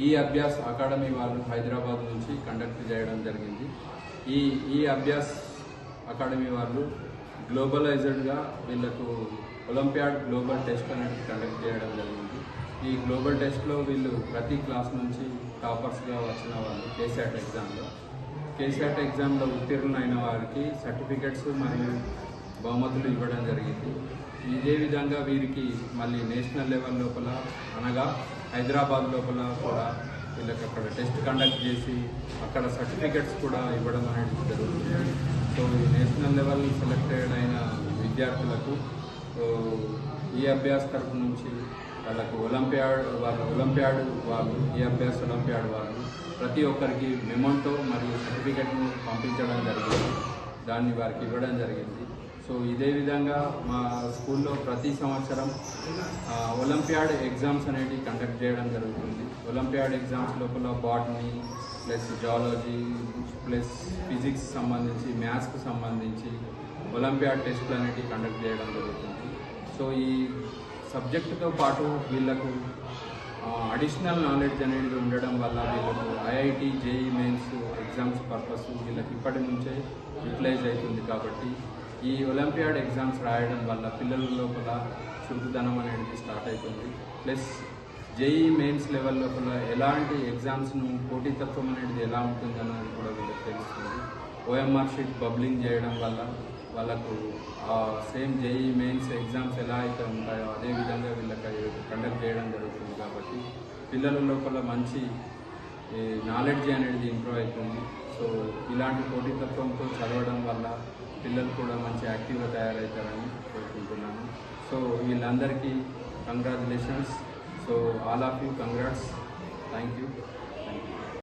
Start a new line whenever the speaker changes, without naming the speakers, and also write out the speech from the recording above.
ఈ అభ్యాస్ అకాడమీ వాళ్ళు హైదరాబాద్ నుంచి కండక్ట్ చేయడం జరిగింది. ఈ అభ్యాస్ అకాడమీ వాళ్ళు గ్లోబలైజ్డ్గా వీళ్ళకు ఒలింపియాడ్ గ్లోబల్ టెస్ట్ అనేది కండక్ట్ చేయడం జరిగింది. ఈ గ్లోబల్ టెస్ట్లో వీళ్ళు ప్రతి క్లాస్ నుంచి టాపర్స్గా వచ్చిన వాళ్ళు కేసీఆర్ ఎగ్జామ్లో ఉత్తీర్ణులైన వారికి సర్టిఫికెట్స్ మరియు బహుమతులు ఇవ్వడం జరిగింది. ఇదే విధంగా వీరికి మళ్ళీ నేషనల్ లెవెల్ లోపల అనగా హైదరాబాద్ లోపల కూడా వీళ్ళకి అక్కడ టెస్ట్ కండక్ట్ చేసి అక్కడ సర్టిఫికెట్స్ కూడా ఇవ్వడం అనేది జరుగుతుంది. సో ఈ నేషనల్ లెవెల్ సెలెక్టెడ్ అయిన విద్యార్థులకు ఈ అభ్యాస్ తరఫు నుంచి వాళ్ళకు ఒలింపియాడ్ వాళ్ళు ఈ అభ్యాస్ ఒలింపియాడ్ వాళ్ళు ప్రతి ఒక్కరికి మెమోంటో మరియు సర్టిఫికెట్ను పంపించడం జరిగింది. దాన్ని వారికి ఇవ్వడం జరిగింది. సో ఇదే విధంగా మా స్కూల్లో ప్రతి సంవత్సరం ఒలింపియాడ్ ఎగ్జామ్స్ అనేవి కండక్ట్ చేయడం జరుగుతుంది. ఒలింపియాడ్ ఎగ్జామ్స్ లోపల botany plus zoology plus physics సంబంధించి మ్యాథ్స్కి సంబంధించి ఒలింపియాడ్ టెస్ట్లు అనేవి కండక్ట్ చేయడం జరుగుతుంది. సో ఈ సబ్జెక్టుతో పాటు వీళ్ళకు అడిషనల్ నాలెడ్జ్ అనేది ఉండడం వల్ల వీళ్ళకు IIT JEE mains exams purpose వీళ్ళకి ఇప్పటి నుంచే యూటిలైజ్ అవుతుంది. కాబట్టి ఈ ఒలింపియాడ్ ఎగ్జామ్స్ రాయడం వల్ల పిల్లల లోపల చురుకుదనం అనేది స్టార్ట్ అవుతుంది. ప్లస్ జేఈ మెయిన్స్ లెవెల్ లోపల ఎలాంటి ఎగ్జామ్స్ను పోటీతత్వం అనేది ఎలా ఉంటుందన్నది కూడా వీళ్ళకి తెలుస్తుంది. ఓఎంఆర్ షీట్ బబ్లింగ్ చేయడం వల్ల వాళ్ళకు సేమ్ జేఈ మెయిన్స్ ఎగ్జామ్స్ ఎలా అయితే ఉంటాయో అదే విధంగా వీళ్ళకి కండక్ట్ చేయడం జరుగుతుంది. కాబట్టి పిల్లల లోపల మంచి నాలెడ్జ్ అనేది ఇంప్రూవ్ అవుతుంది. సో ఇలాంటి పోటీతత్వంతో చదవడం వల్ల పిల్లలు కూడా మంచి యాక్టివ్గా తయారవుతారని కోరుకుంటున్నాను. సో వీళ్ళందరికీ congratulations. So all of you congrats. Thank you.